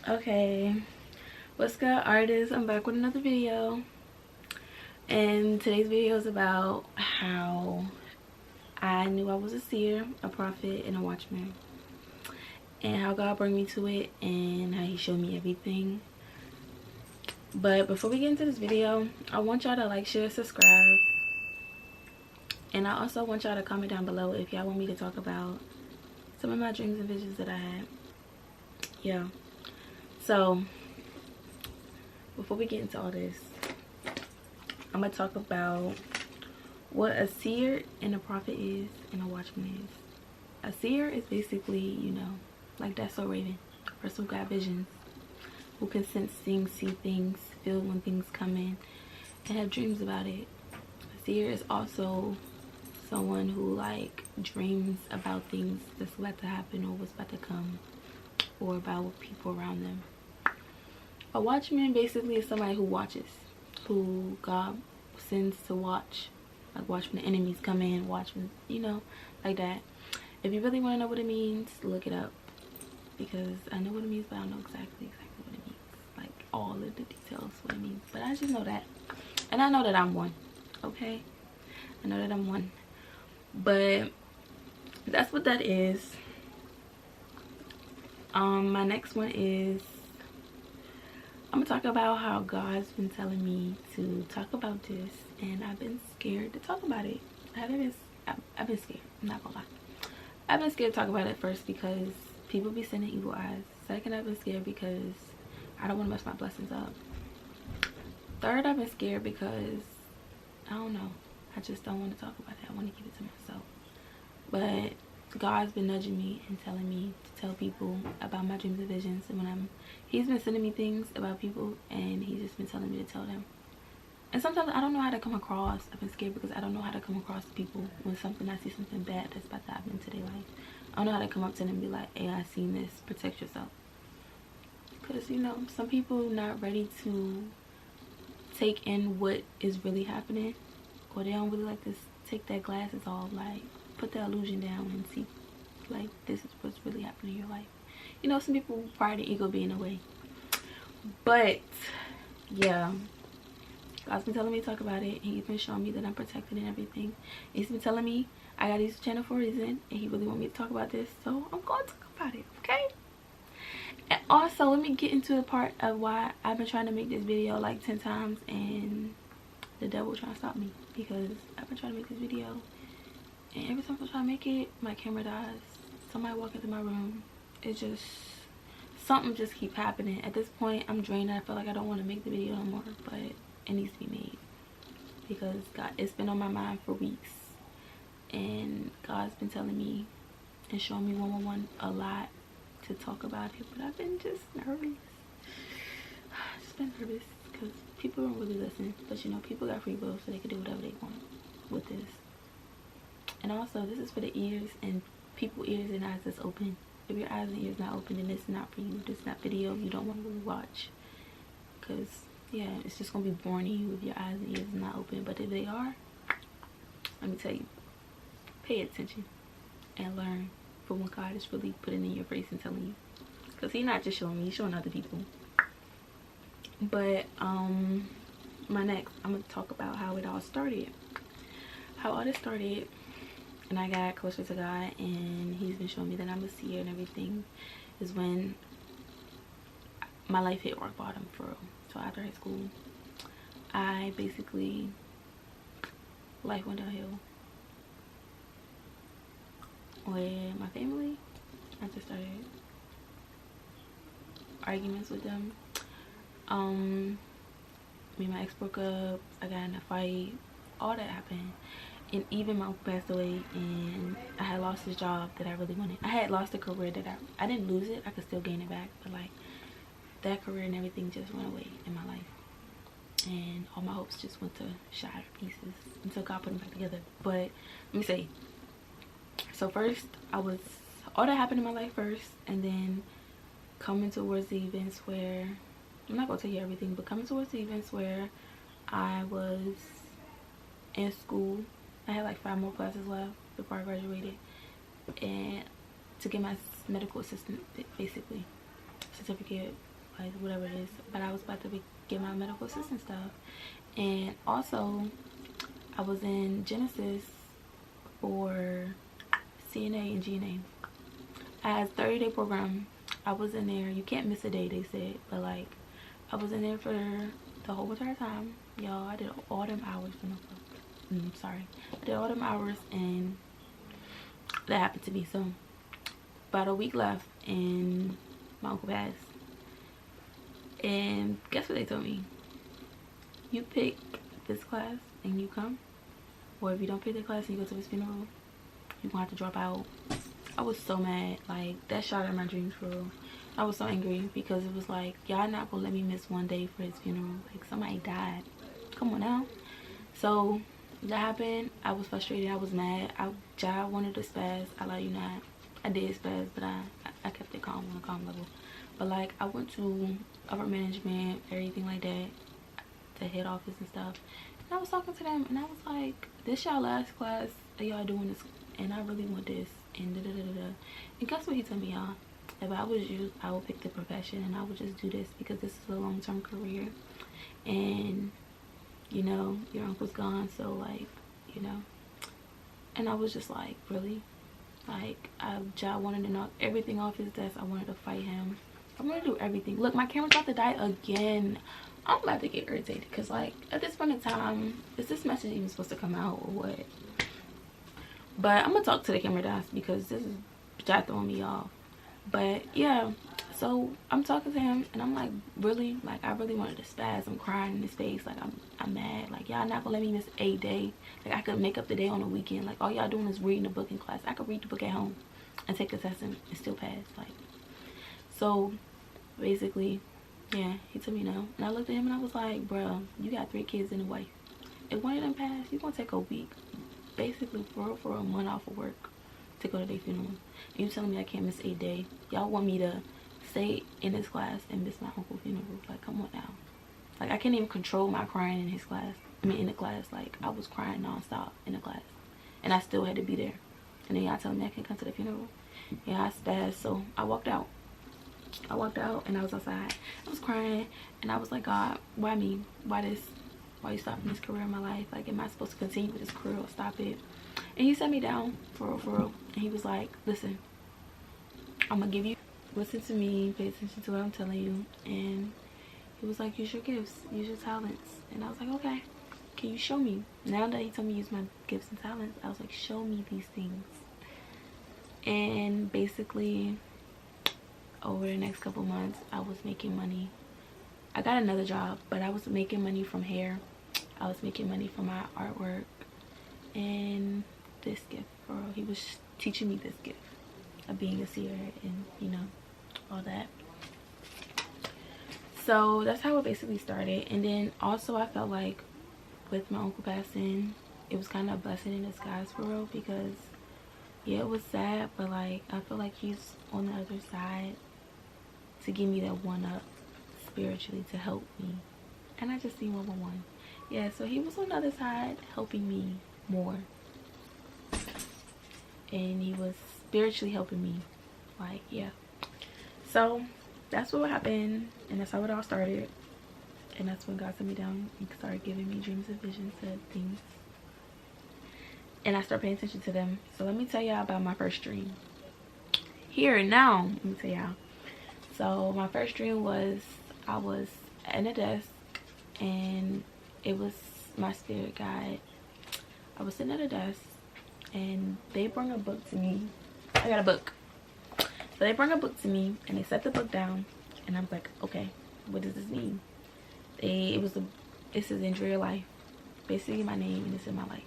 Okay, what's good, artists? I'm back with another video, and today's video is about how I knew I was a seer, a prophet, and a watchman, and how God brought me to it and how he showed me everything. But before we get into this video, I want y'all to like, share, subscribe, and I also want y'all to comment down below if y'all want me to talk about some of my dreams and visions that I had. Yeah, so before we get into all this, I'm gonna talk about what a seer and a prophet is and a watchman is. A seer is basically, you know, like that's so Raven, a person who got visions, who can sense things, see things, feel when things come in, and have dreams about it. A seer is also someone who like dreams about things that's about to happen or what's about to come, or about people around them. A watchman basically is somebody who watches, who God sends to watch, like watch when the enemies come in, watch when, you know, like that. If you really want to know what it means, look it up, because I know what it means, but I don't know exactly what it means, like all of the details what it means. But I just know that, and I know that I'm one. Okay, I know that I'm one, but that's what that is. My next one is, I'm gonna talk about how God's been telling me to talk about this, and I've been scared to talk about it. I've been scared. I'm not gonna lie. I've been scared to talk about it, first because people be sending evil eyes. Second, I've been scared because I don't want to mess my blessings up. Third, I've been scared because I don't know. I just don't want to talk about it. I want to keep it to myself. But God's been nudging me and telling me to tell people about my dreams and visions, and when he's been sending me things about people, and he's just been telling me to tell them. And sometimes I don't know how to come across. I've been scared because I don't know how to come across to people when I see something bad that's about to happen to their life. I don't know how to come up to them and be like, hey, I seen this, protect yourself. Because, you know, some people not ready to take in what is really happening, or they don't really like to take their glasses off, like put the illusion down and see, like, this is what's really happening in your life. You know, some people, pride and ego be in the way. But yeah, God's been telling me to talk about it. He's been showing me that I'm protected and everything. He's been telling me I got this channel for a reason, and he really want me to talk about this, so I'm going to talk about it, okay? And also, let me get into the part of why I've been trying to make this video like 10 times and the devil trying to stop me, because I've been trying to make this video, and every time I try to make it, my camera dies. Somebody walk into my room. It's just, something just keep happening. At this point, I'm drained. I feel like I don't want to make the video no more, but it needs to be made, because God, it's been on my mind for weeks, and God's been telling me and showing me one a lot to talk about it, but I've been just nervous. I've just been nervous because people don't really listen. But you know, people got free will, so they can do whatever they want with this. And also, this is for the ears and people ears and eyes that's open. If your eyes and ears not open, then it's not for you. This is not video you don't want to really watch, because yeah, it's just gonna be boring to you if your eyes and ears are not open. But if they are, let me tell you, pay attention and learn from what God is really putting in your face and telling you, because he's not just showing me, he's showing other people. But my next, I'm gonna talk about how it all started. How all this started, and I got closer to God, and he's been showing me that I'm a seer and everything, is when my life hit rock bottom for real. So after high school, I basically, life went downhill with my family. I just started arguments with them. Me and my ex broke up. I got in a fight. All that happened. And even my uncle passed away, and I had lost his job that I really wanted. I had lost a career that I didn't lose it. I could still gain it back, but like that career and everything just went away in my life, and all my hopes just went to shattered pieces until God put them back together. But let me say, so first, all that happened in my life first, and then coming towards the events where, I'm not gonna tell you everything, but coming towards the events where I was in school. I had like 5 more classes left before I graduated, and to get my medical assistant, basically, certificate like whatever it is. But I was about to get my medical assistant stuff. And also, I was in Genesis for CNA and GNA. I had a 30-day program. I was in there. You can't miss a day, they said. But like, I was in there for the whole entire time. Y'all, I did all them hours for no sorry. I did all them hours, and that happened to me. So, about a week left, and my uncle passed. And guess what they told me? You pick this class and you come. Or if you don't pick the class and you go to his funeral, you're gonna have to drop out. I was so mad. Like, that shot at my dreams, for real. I was so angry because it was like, y'all not gonna let me miss one day for his funeral. Like, somebody died. Come on now. So that happened. I was frustrated. I was mad. I wanted to spaz. I let you not. I did spaz, but I kept it calm on a calm level. But like, I went to upper management, everything like that, the head office and stuff. And I was talking to them, and I was like, this y'all last class that y'all doing this, and I really want this, and da-da-da-da-da. And guess what he told me, y'all? If I was you, I would pick the profession, and I would just do this because this is a long-term career. And, you know, your uncle's gone, so like, you know. And I was just like, really? Like, I wanted to knock everything off his desk. I wanted to fight him. I wanted to do everything. Look, my camera's about to die again. I'm about to get irritated because, like, at this point in time, is this message even supposed to come out or what? But I'm gonna talk to the camera dies because this is throwing me off. But yeah, so I'm talking to him, and I'm like, really? Like, I really wanted to spaz. I'm crying in his face. Like, I'm mad. Like, y'all not gonna let me miss a day. Like, I could make up the day on the weekend. Like, all y'all doing is reading a book in class. I could read the book at home and take the test and still pass. Like, so basically, yeah, he told me no. And I looked at him and I was like, bro, you got 3 kids and a wife. If one of them pass, you're gonna take a week, basically for a month off of work to go to their funeral. And you telling me I can't miss a day? Y'all want me to stay in this class and miss my uncle's funeral? Like, come on now. Like, I can't even control my crying in his class. I mean, in the class. Like, I was crying nonstop in the class, and I still had to be there. And then y'all telling me I can't come to the funeral? Yeah, I spazzed. So I walked out. And I was outside. I was crying, and I was like, God, why me? Why this? Why you stopping this career in my life? Like, am I supposed to continue with this career or stop it? And he sat me down for real. And he was like, listen, I'm gonna give you, listen to me, pay attention to what I'm telling you. And he was like, use your gifts, use your talents. And I was like, okay, can you show me? Now that he told me to use my gifts and talents, I was like, show me these things. And basically, over the next couple months, I was making money. I got another job, but I was making money from hair. I was making money from my artwork and this gift. Girl, he was teaching me this gift of being a seer and, you know, all that. So that's how it basically started. And then also, I felt like with my uncle passing, it was kind of a blessing in disguise, for real, because yeah, it was sad, but like, I feel like he's on the other side to give me that one up spiritually, to help me. And I just seen 111. Yeah, so he was on the other side helping me more, and he was spiritually helping me. Like, yeah. So that's what happened, and that's how it all started. And that's when God sat me down and started giving me dreams and visions of things, and I started paying attention to them. So let me tell y'all about my first dream. Here and now, let me tell y'all. So my first dream was, I was at a desk, and it was my spirit guide. I was sitting at a desk, and they brought a book to me. I got a book. So they brought a book to me, and they set the book down, and I was like, okay, what does this mean? This is Enjoy Your Life. Basically my name, and it's in my life.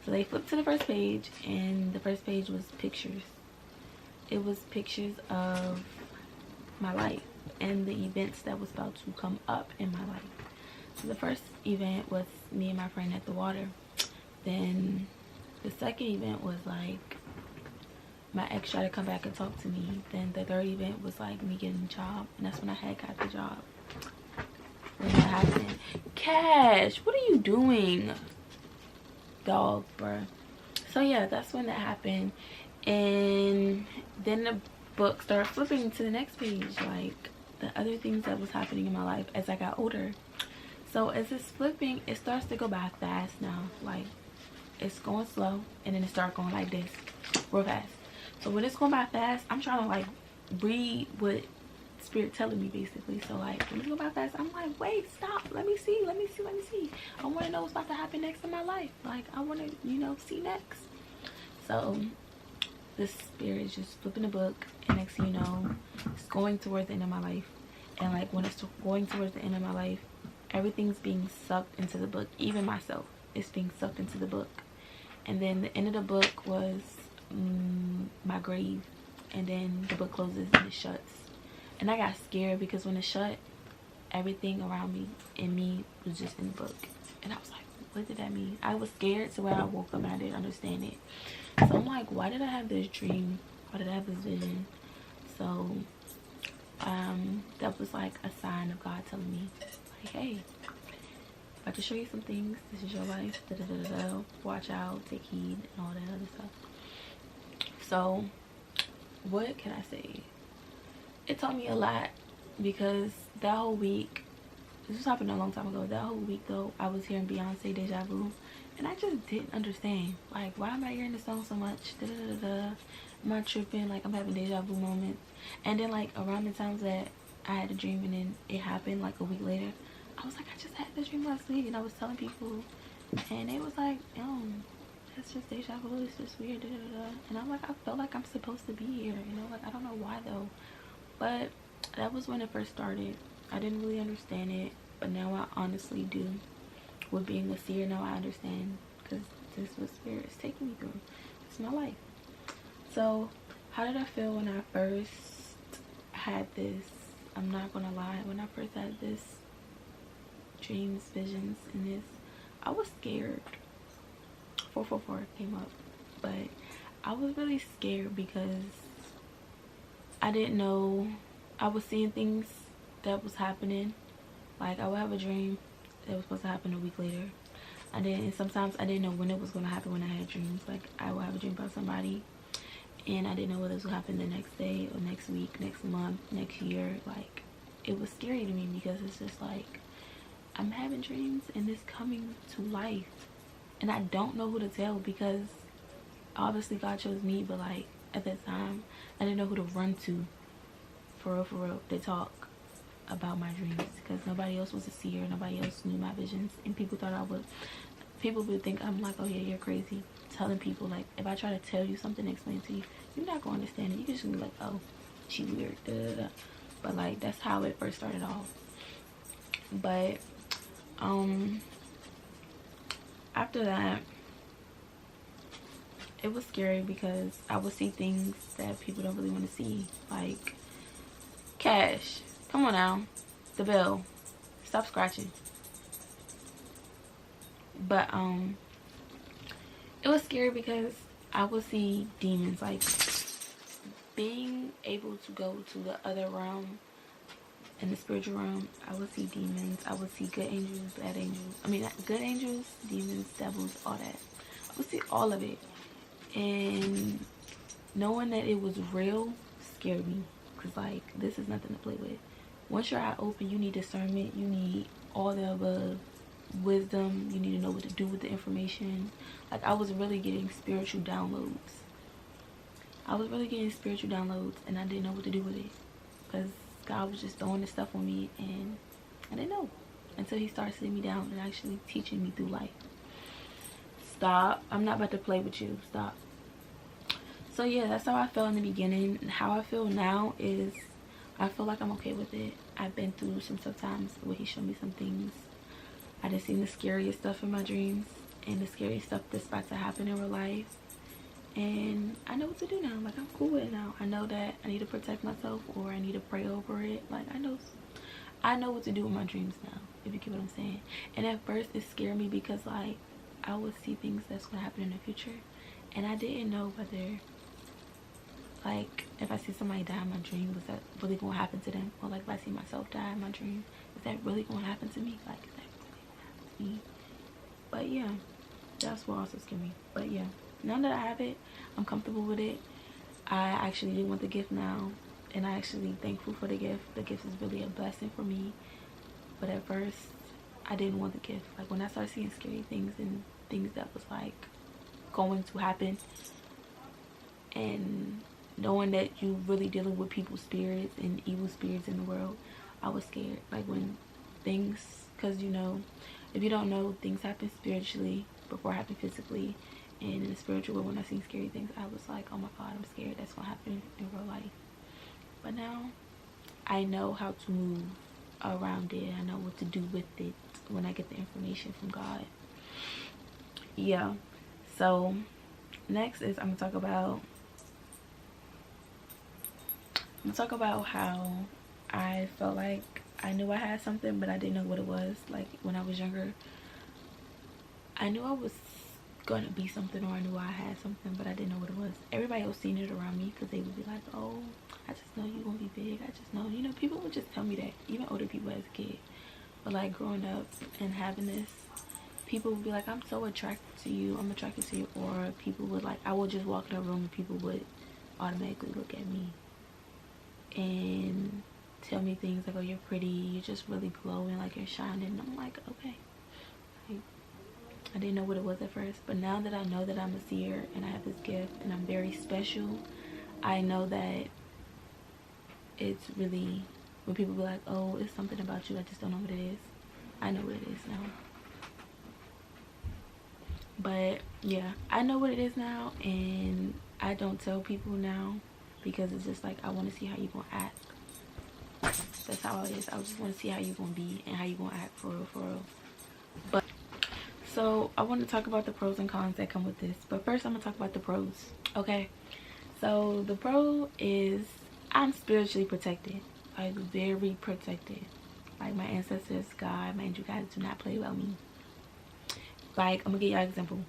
So they flipped to the first page, and the first page was pictures. It was pictures of my life and the events that was about to come up in my life. So the first event was me and my friend at the water. Then the second event was like my ex tried to come back and talk to me. Then the third event was like me getting a job, and that's when I had got the job. When that happened, Cash, what are you doing? Dog, bruh. So yeah, that's when that happened. And then the book started flipping to the next page. Like, the other things that was happening in my life as I got older. So as it's flipping, it starts to go by fast now. Like, it's going slow, and then it starts going like this, real fast. So when it's going by fast, I'm trying to like read what Spirit telling me, basically. So like when it's going by fast, I'm like, wait, stop, let me see. I want to know what's about to happen next in my life. Like, I want to, you know, see next. So the Spirit is just flipping the book, and next thing you know, it's going towards the end of my life. And like when it's going towards the end of my life, everything's being sucked into the book. Even myself is being sucked into the book. And then the end of the book was my grave, and then the book closes and it shuts. And I got scared because when it shut, everything around me and me was just in the book. And I was like, what did that mean? I was scared to where I woke up and I didn't understand it. So I'm like, why did I have this dream? Why did I have this vision? So that was like a sign of God telling me, like, hey, I'm about to show you some things. This is your life. Da, da, da, da, da. Watch out, take heed, and all that other stuff. So what can I say? It taught me a lot, because that whole week, this was happening a long time ago. That whole week though, I was hearing Beyonce Deja Vu, and I just didn't understand, like, why am I hearing this song so much? Da, da, da, da. Am I tripping? Like, I'm having deja vu moments. And then like around the times that I had a dream and then it happened like a week later, I was like, I just had this dream last week, and I was telling people, and they was like, that's just deja vu, it's just weird, da, da, da. And I'm like, I felt like I'm supposed to be here, you know, like, I don't know why though. But that was when it first started. I didn't really understand it, but now I honestly do. With being a seer, now I understand, because this is what Spirit is taking me through. It's my life. So how did I feel when I first had this? I'm not gonna lie, when I first had this dreams, visions, and this, I was scared. 444 came up, but I was really scared because I didn't know. I was seeing things that was happening. Like, I would have a dream that was supposed to happen a week later. And sometimes I didn't know when it was going to happen when I had dreams. Like, I would have a dream about somebody, and I didn't know whether it was going to happen the next day or next week, next month, next year. Like, it was scary to me, because it's just like, I'm having dreams and it's coming to life, and I don't know who to tell, because obviously God chose me, but like at that time I didn't know who to run to, for real. They talk about my dreams, because nobody else was a seer, nobody else knew my visions, and people would think I'm like, oh yeah, you're crazy, telling people. Like, if I try to tell you something, explain to you, you're not gonna understand it. You can just be like, oh, she weird, da, da, da. But like, that's how it first started off. But after that, it was scary, because I would see things that people don't really want to see. Like, Cash, come on now, the bell, stop scratching. But it was scary, because I would see demons. Like, being able to go to the other realm, in the spiritual realm, I would see demons. I would see good angels, bad angels. I mean, good angels, demons, devils, all that. I would see all of it. And knowing that it was real scared me, because like, this is nothing to play with. Once your eye open, you need discernment, you need all the above, wisdom, you need to know what to do with the information. Like, I was really getting spiritual downloads. And I didn't know what to do with it, because God was just throwing this stuff on me, and I didn't know until he started sitting me down and actually teaching me through life. Stop, I'm not about to play with you, stop. So yeah, that's how I felt in the beginning. And how I feel now is, I feel like I'm okay with it. I've been through some tough times where he showed me some things. I just seen the scariest stuff in my dreams, and the scariest stuff that's about to happen in real life. And I know what to do now. Like, I'm cool with it now. I know that I need to protect myself, or I need to pray over it. Like, I know what to do with my dreams now, if you get what I'm saying. And at first it scared me, because like, I would see things that's gonna happen in the future, and I didn't know whether, like, if I see somebody die in my dream, was that really gonna happen to them? Or like, if I see myself die in my dream, is that really gonna happen to me? Like, is that really gonna happen to me? But yeah, that's what also scared me. But yeah, now that I have it, I'm comfortable with it. I actually do want the gift now. and I actually thankful for the gift. The gift is really a blessing for me. But at first I didn't want the gift. Like when I started seeing scary things and things that was like going to happen, and knowing that you really dealing with people's spirits and evil spirits in the world, I was scared. Like when things, because you know, if you don't know, things happen spiritually before happen physically. And in the spiritual world, when I seen scary things, I was like, oh my god, I'm scared that's gonna happen in real life. But now I know how to move around it. I know what to do with it when I get the information from God. Yeah, so next is I'm gonna talk about how I felt like I knew I had something, but I didn't know what it was. Like when I was younger, I knew I was gonna be something, or I knew I had something, but I didn't know what it was. Everybody else seen it around me, because they would be like, oh, I just know you're gonna be big. I just know, you know, people would just tell me that, even older people as a kid. But like growing up and having this, people would be like, I'm so attracted to you, I'm attracted to you. Or people would like, I would just walk in a room and people would automatically look at me and tell me things like, oh, you're pretty, you're just really glowing, like you're shining. And I'm like, okay. Like, I didn't know what it was at first, but now that I know that I'm a seer and I have this gift and I'm very special, I know that it's really, when people be like, oh, it's something about you, I just don't know what it is. I know what it is now. But yeah, I know what it is now, and I don't tell people now, because it's just like, I want to see how you're gonna act. That's how it is. I just want to see how you're gonna be and how you're gonna act, for real. But so I want to talk about the pros and cons that come with this, but first I'm gonna talk about the pros. Okay, so the pro is I'm spiritually protected, like very protected. Like my ancestors, God, my angel guides do not play about me. Like, I'm gonna give y'all an example.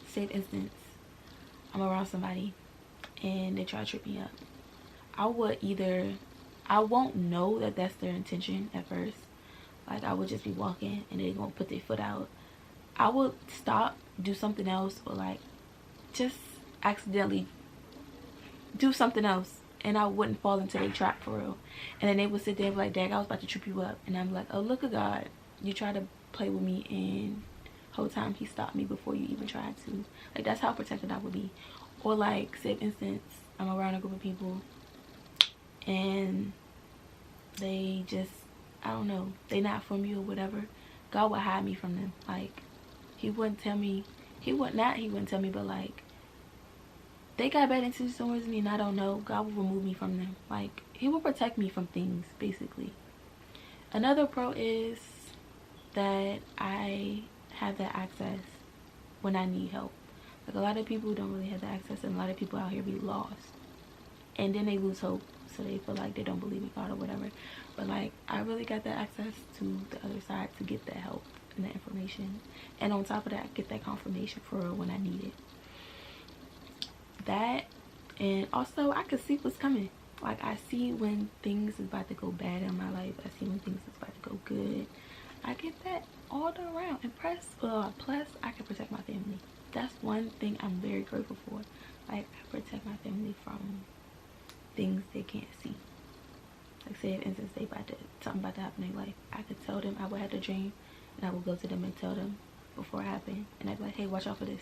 Say for instance, I'm around somebody and they try to trip me up. I won't know that that's their intention at first. Like, I would just be walking and they're gonna put their foot out. I would stop, do something else, or like just accidentally do something else, and I wouldn't fall into their trap for real. And then they would sit there and be like, Dag, I was about to trip you up. And I'm like, oh, look at God, you tried to play with me, and whole time he stopped me before you even tried to. Like, that's how protected I would be. Or like, say for instance, I'm around a group of people and they just, I don't know, they not for me or whatever. God would hide me from them. Like, he wouldn't tell me, he wouldn't tell me, but like, they got bad intentions towards me and I don't know, God will remove me from them. Like, he will protect me from things, basically. Another pro is that I have that access when I need help. Like, a lot of people don't really have that access, and a lot of people out here be lost, and then they lose hope, so they feel like they don't believe in God or whatever. But like, I really got that access to the other side to get that help and that information, and on top of that, get that confirmation for real when I need it. That, and also I can see what's coming. Like, I see when things is about to go bad in my life. I see when things is about to go good. I get that all the around. And plus I can protect my family. That's one thing I'm very grateful for. Like, I protect my family from things they can't see. Like, say for instance, something about to happen in their life, I could tell them. I would have the dream and I would go to them and tell them before it happened, and I'd be like, hey, watch out for this,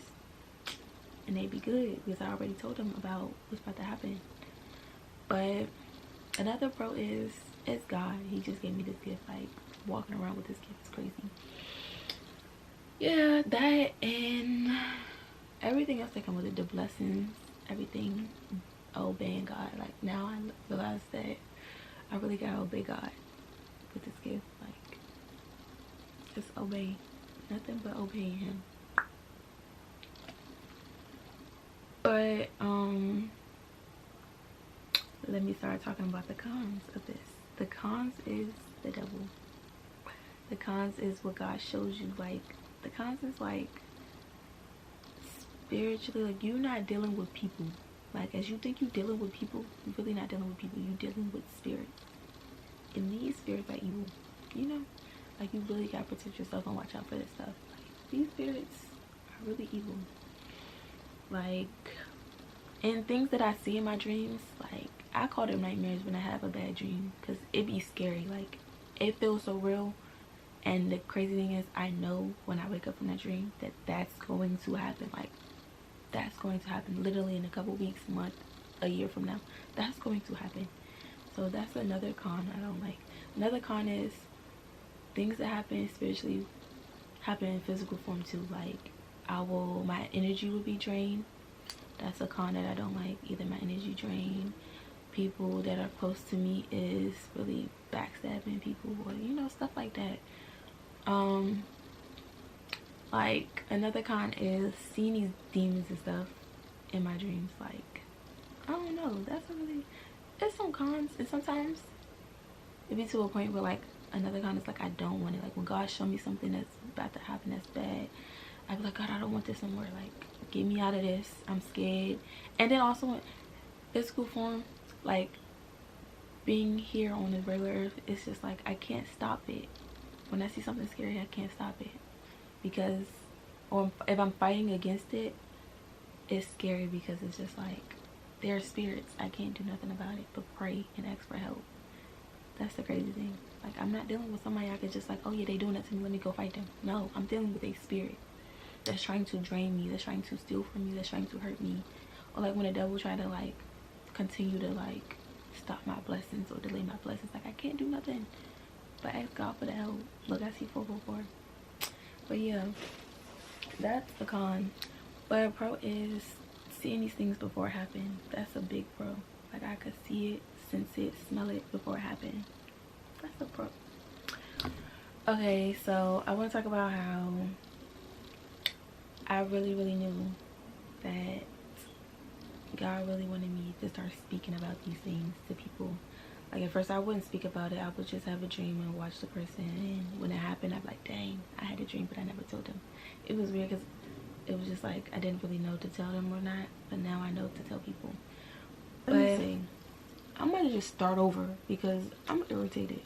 and they'd be good because I already told them about what's about to happen. But another pro is, it's God. He just gave me this gift. Like, walking around with this gift is crazy. Yeah, that and everything else that come with it, the blessings, everything, obeying God. Like, now I realize that I really gotta obey God with this gift. Like, just obey, nothing but obeying him. But let me start talking about the cons of this. The cons is the devil. The cons is what God shows you. Like, the cons is like, spiritually, like, you're not dealing with people. Like, as you think you're dealing with people, you're really not dealing with people. You're dealing with spirits, and these spirits are evil, you know. Like, you really gotta protect yourself and watch out for this stuff. Like, these spirits are really evil. Like, and things that I see in my dreams, like, I call them nightmares when I have a bad dream, because it be scary. Like, it feels so real. And the crazy thing is, I know when I wake up from that dream that that's going to happen. Like, that's going to happen literally in a couple weeks, month, a year from now. That's going to happen. So that's another con I don't like. Another con is things that happen spiritually happen in physical form too. Like, my energy will be drained. That's a con that I don't like. Either my energy drained, people that are close to me is really backstabbing people, or you know, stuff like that. Like, another con is seeing these demons and stuff in my dreams. Like, I don't know, that's a really, there's some cons, and sometimes it be to a point where, like, another con is like, I don't want it. Like, when God show me something that's about to happen that's bad, I be like, God, I don't want this anymore. Like, get me out of this, I'm scared. And then also in physical form, like, being here on the regular earth, it's just like, I can't stop it. When I see something scary, I can't stop it, because, or if I'm fighting against it, it's scary, because it's just like, they're spirits. I can't do nothing about it but pray and ask for help. That's the crazy thing. Like, I'm not dealing with somebody I could just like, oh yeah, they doing that to me, let me go fight them. No, I'm dealing with a spirit that's trying to drain me, that's trying to steal from me, that's trying to hurt me. Or like when the devil try to like continue to like stop my blessings or delay my blessings, like, I can't do nothing but ask God for the help. Look, I see 444. But yeah, that's the con. But a pro is seeing these things before it happen. That's a big pro. Like, I could see it, sense it, smell it before it happened. That's a pro. Okay, so I want to talk about how I really knew that God really wanted me to start speaking about these things to people. Like, at first I wouldn't speak about it. I would just have a dream and watch the person, and when it happened, I'd be like, dang, I had a dream, but I never told them. It was weird, because it was just like, I didn't really know to tell them or not, but now I know to tell people. But I'm gonna just start over, because I'm irritated.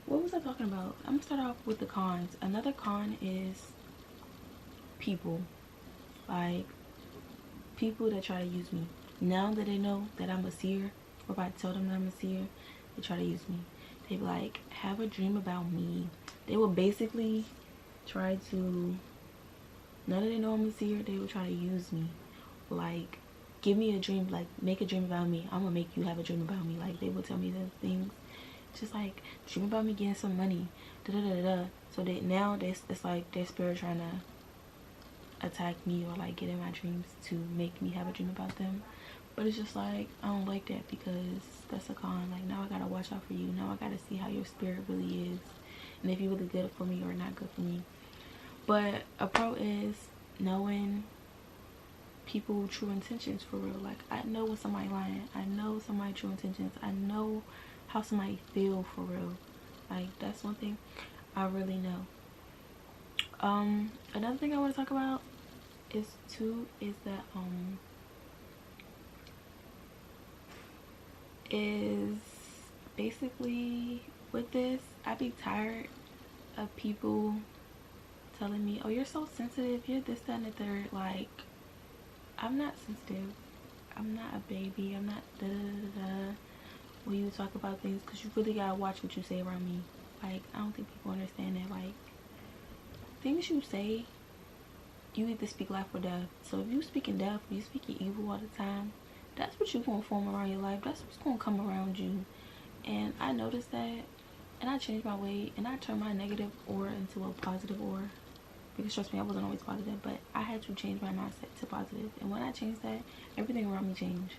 What was I talking about? I'm gonna start off with the cons. Another con is people. Like, people that try to use me. Now that they know that I'm a seer, or if I tell them that I'm a seer, they try to use me. They be like, have a dream about me. They will basically try to, now that they know I'm a seer, they will try to use me. Like, give me a dream, like, make a dream about me. I'm gonna make you have a dream about me. Like, they will tell me those things. Just like, dream about me getting some money. So they now it's like their spirit trying to attack me, or like get in my dreams to make me have a dream about them. But it's just like, I don't like that, because that's a con. Like, now I gotta watch out for you. Now I gotta see how your spirit really is, and if you're really good for me or not good for me. But a pro is knowing people true intentions for real. Like, I know when somebody lying, I know somebody true intentions, I know how somebody feel for real. Like, that's one thing I really know. Another thing I want to talk about is that is basically with this, I be tired of people telling me, oh, you're so sensitive, you're this, that, and the third. Like, I'm not sensitive, I'm not a baby, I'm not when you talk about things, because you really gotta watch what you say around me. Like, I don't think people understand that. Like, things you say, you either speak life or death. So if you speaking death, or you speaking evil all the time, that's what you gonna form around your life. That's what's gonna come around you. And I noticed that, and I changed my way, and I turned my negative aura into a positive aura. Because trust me, I wasn't always positive, but I had to change my mindset to positive. And when I changed that, everything around me changed.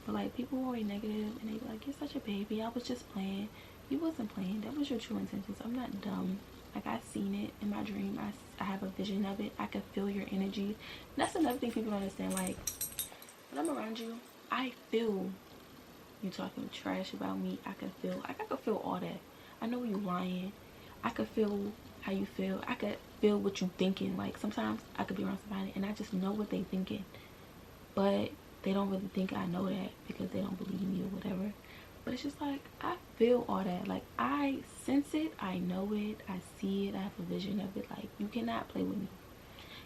But like, people were always negative, and they be like, you're such a baby, I was just playing. You wasn't playing. That was your true intentions. I'm not dumb. Like, I seen it in my dream. I have a vision of it. I can feel your energy. And that's another thing people don't understand. Like, when I'm around you, I feel you talking trash about me. I can feel all that. I know you lying. I could feel how you feel. I could feel what you thinking. Like, sometimes I could be around somebody and I just know what they thinking, but they don't really think I know that, because they don't believe me or whatever. But it's just like, I feel all that. Like, I sense it, I know it, I see it, I have a vision of it. Like, you cannot play with me,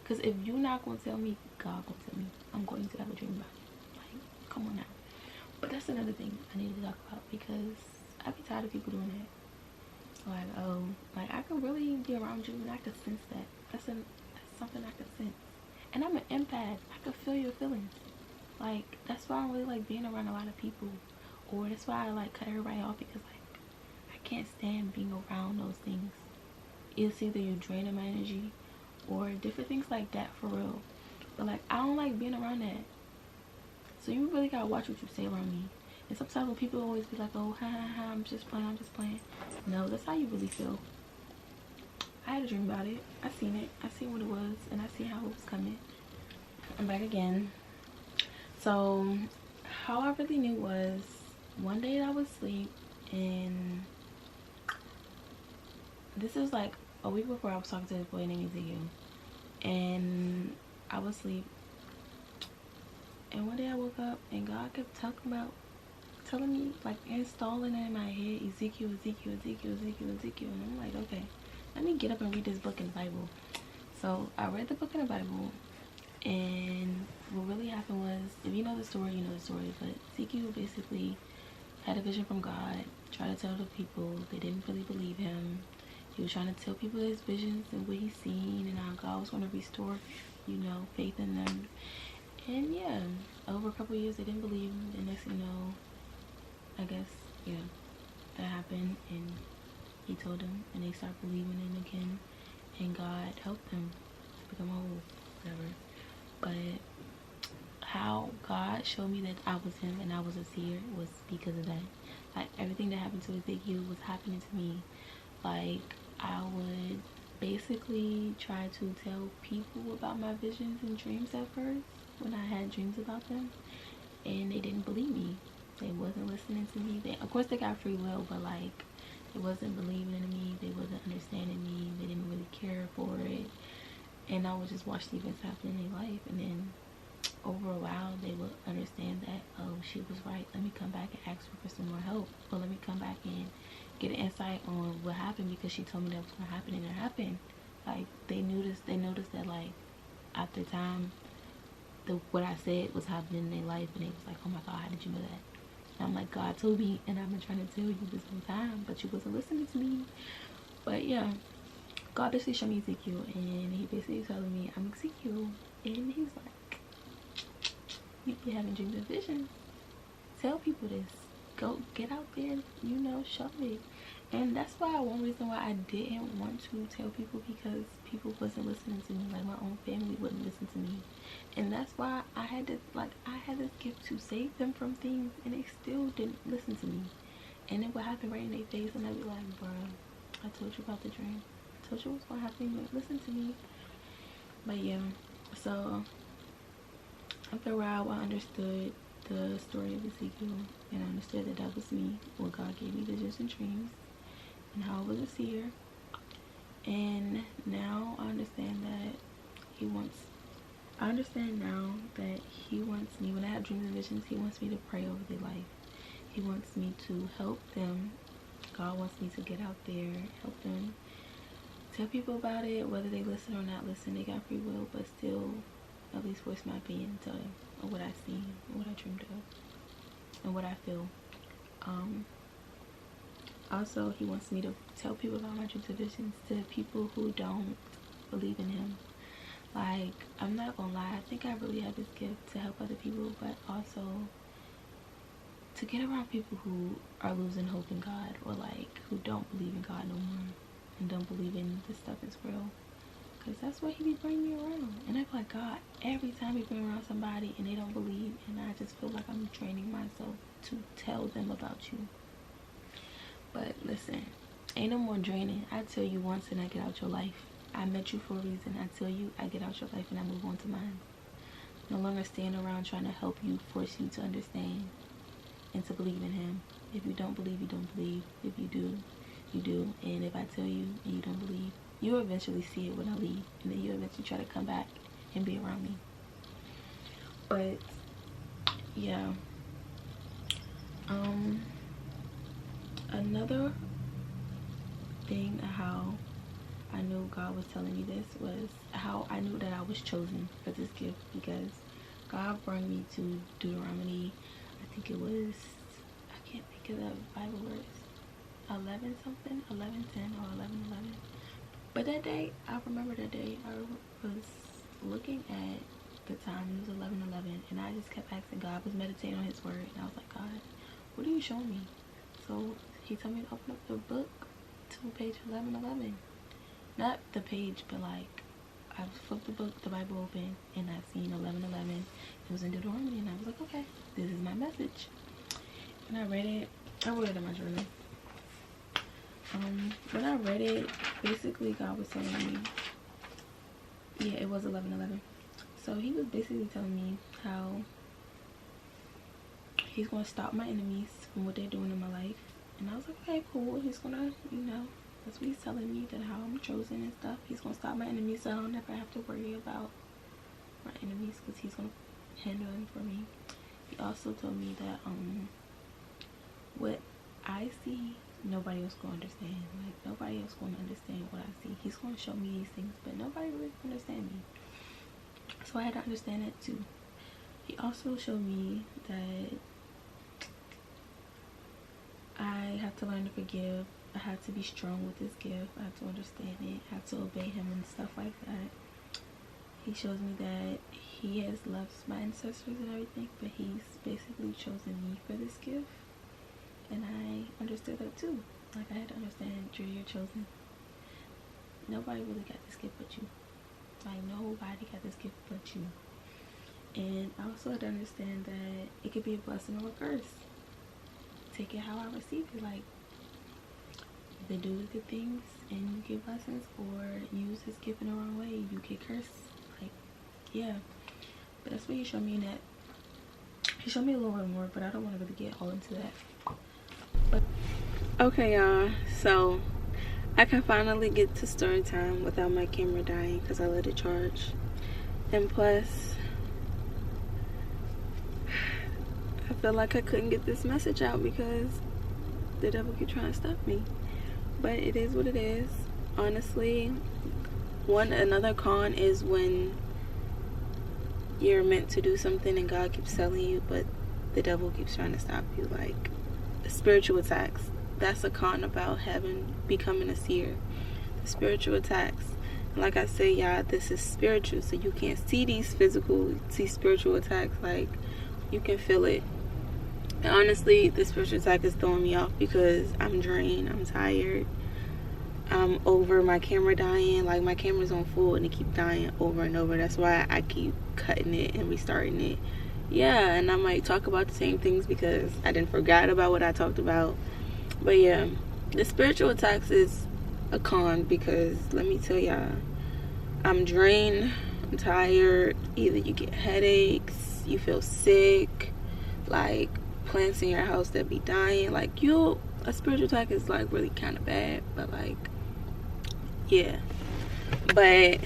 because if you're not gonna tell me, God gonna tell me. I'm going to have a dream about it. Like, come come on now. But that's another thing I need to talk about, because I be tired of people doing that. Like, oh, like I can really be around you and I can sense that. That's something I can sense. And I'm an empath. I can feel your feelings. Like, that's why I don't really like being around a lot of people. Or that's why I like cut everybody off, because like I can't stand being around those things. It's either you're draining my energy or different things like that, for real. But like, I don't like being around that. So you really gotta watch what you say around me. And sometimes when people always be like, oh, ha ha ha, I'm just playing, I'm just playing. No, that's how you really feel. I had a dream about it. I seen it. I seen what it was, and I seen how it was coming. I'm back again. So how I really knew was, one day I was asleep, and this is like a week before I was talking to this boy named Ezekiel, and I was asleep, and one day I woke up and God kept telling me, like installing it in my head, Ezekiel, Ezekiel, Ezekiel, Ezekiel, Ezekiel. And I'm like, okay, let me get up and read this book in the Bible. So I read the book in the Bible, and what really happened was, if you know the story, you know the story, but Ezekiel basically had a vision from God, tried to tell the people, they didn't really believe him. He was trying to tell people his visions and what he's seen, and how God was going to restore, you know, faith in them. And yeah, over a couple of years they didn't believe him, and next thing you know, I guess, yeah, that happened, and he told them, and they started believing in him again, and God helped them to become whole, whatever. But how God showed me that I was him and I was a seer was because of that. Like, everything that happened to Ezekiel was happening to me. Like, I would basically try to tell people about my visions and dreams at first, when I had dreams about them, and they didn't believe me. They wasn't listening to me. Of course they got free will, but like, they wasn't believing in me, they wasn't understanding me, they didn't really care for it. And I would just watch the events happen in their life, and then over a while they would understand that, oh, she was right, let me come back and ask her for some more help, or let me come back and get an insight on what happened, because she told me that was going to happen, and it happened. Like, they noticed that, like, after time, what I said was happening in their life, and they was like, oh my God, how did you know that? And I'm like, God told me, and I've been trying to tell you this whole time, but you wasn't listening to me. But yeah, God basically showed me Ezekiel, and he basically telling me I'm Ezekiel, and he's like, you be having dreams and visions, tell people this, go get out there, you know, show me. And that's why, one reason why I didn't want to tell people, because people wasn't listening to me. Like, my own family wouldn't listen to me, and that's why I had to, like, I had this gift to save them from things, and they still didn't listen to me. And it would happen right in their face, and I'd be like, bro, I told you about the dream, I told you what's gonna happen, you didn't listen to me. But yeah, so after a while I understood the story of Ezekiel, and I understood that that was me, when God gave me visions and dreams, and how I was a seer. And now I understand that he wants me, when I have dreams and visions, he wants me to pray over their life. He wants me to help them. God wants me to get out there, help them, tell people about it, whether they listen or not listen. They got free will, but still at least voice my opinion, tell them of what I see, what I dreamed of, and what I feel. Also, he wants me to tell people about my dreams and visions to people who don't believe in him. Like, I'm not gonna lie, I think I really have this gift to help other people, but also to get around people who are losing hope in God, or like who don't believe in God no more, and don't believe in this stuff is real. Because that's what he be bringing me around. And I feel like, God, every time he bring around somebody and they don't believe, and I just feel like I'm training myself to tell them about you. But listen, ain't no more draining. I tell you once and I get out your life. I met you for a reason. I tell you, I get out your life and I move on to mine. No longer stand around trying to help you, force you to understand and to believe in him. If you don't believe, you don't believe. If you do, you do. And if I tell you and you don't believe, you'll eventually see it when I leave, and then you'll eventually try to come back and be around me. But yeah, another thing, how I knew God was telling me this, was how I knew that I was chosen for this gift, because God brought me to Deuteronomy I think it was, I can't think of the Bible verse, 11 something, 11:10 or 11:11. But that day, I remember that day, I was looking at the time, it was 11:11, and I just kept asking God. I was meditating on his word, and I was like, God, what are you showing me? So he told me to open up the book to page 11:11. Not the page, but like, I flipped the book, the Bible open, and I seen 11:11. It was in Deuteronomy, and I was like, okay, this is my message. And I read it. I wrote it in my journal. When I read it, basically God was telling me, yeah, it was 11:11. So he was basically telling me how he's going to stop my enemies from what they're doing in my life. And I was like, okay, cool. He's going to, you know, that's what he's telling me, that how I'm chosen and stuff. He's going to stop my enemies, so I don't ever have to worry about my enemies, because he's going to handle them for me. He also told me that what I see, nobody else going to understand. Like, nobody else going to understand what I see. He's going to show me these things, but nobody really can understand me. So I had to understand it too. He also showed me that I have to learn to forgive. I have to be strong with this gift. I have to understand it. I have to obey him and stuff like that. He shows me that he has loved my ancestors and everything, but he's basically chosen me for this gift. And I understood that too. Like, I had to understand, Drew, you're chosen. Nobody really got this gift but you. Like, nobody got this gift but you. And I also had to understand that it could be a blessing or a curse. Take it how I receive it. Like, either do good things and you get blessings, or use this gift in the wrong way, you get cursed. Like, yeah. But that's what he showed me in that. He showed me a little bit more, but I don't want to really get all into that. But okay, y'all, so I can finally get to story time without my camera dying because I let it charge. And plus, I feel like I couldn't get this message out because the devil keep trying to stop me. But it is what it is. Honestly, another con is when you're meant to do something and God keeps telling you, but the devil keeps trying to stop you. Like, spiritual attacks. That's a con about becoming a seer. The spiritual attacks. Like I say, y'all, this is spiritual, so you can't see these spiritual attacks. Like, you can feel it. And honestly, the spiritual attack is throwing me off because I'm drained, I'm tired, I'm over my camera dying. Like, my camera's on full and it keeps dying over and over. That's why I keep cutting it and restarting it. Yeah, and I might talk about the same things because I didn't forget about what I talked about. But yeah, the spiritual attacks is a con because, let me tell y'all, I'm drained, I'm tired. Either you get headaches, you feel sick, like plants in your house that be dying. Like, a spiritual attack is like really kind of bad, but like, yeah. But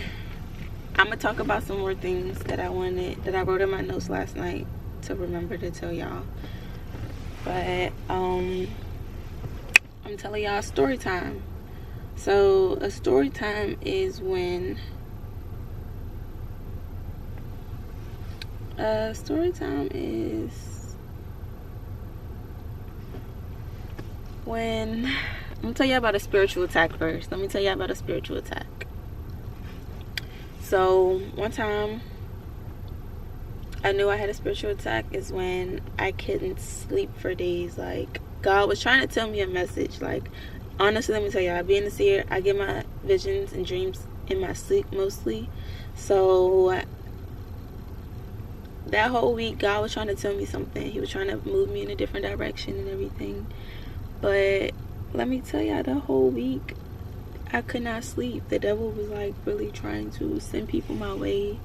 I'm gonna talk about some more things that I wrote in my notes last night to remember to tell y'all. But I'm telling y'all story time. So a story time is when I'm gonna tell you about a spiritual attack first. Let me tell you about a spiritual attack. So one time I knew I had a spiritual attack is when I couldn't sleep for days. Like, God was trying to tell me a message. Like, honestly, let me tell y'all, being a seer, I get my visions and dreams in my sleep mostly. So that whole week, God was trying to tell me something. He was trying to move me in a different direction and everything. But let me tell y'all, the whole week, I could not sleep. The devil was like really trying to send people my way.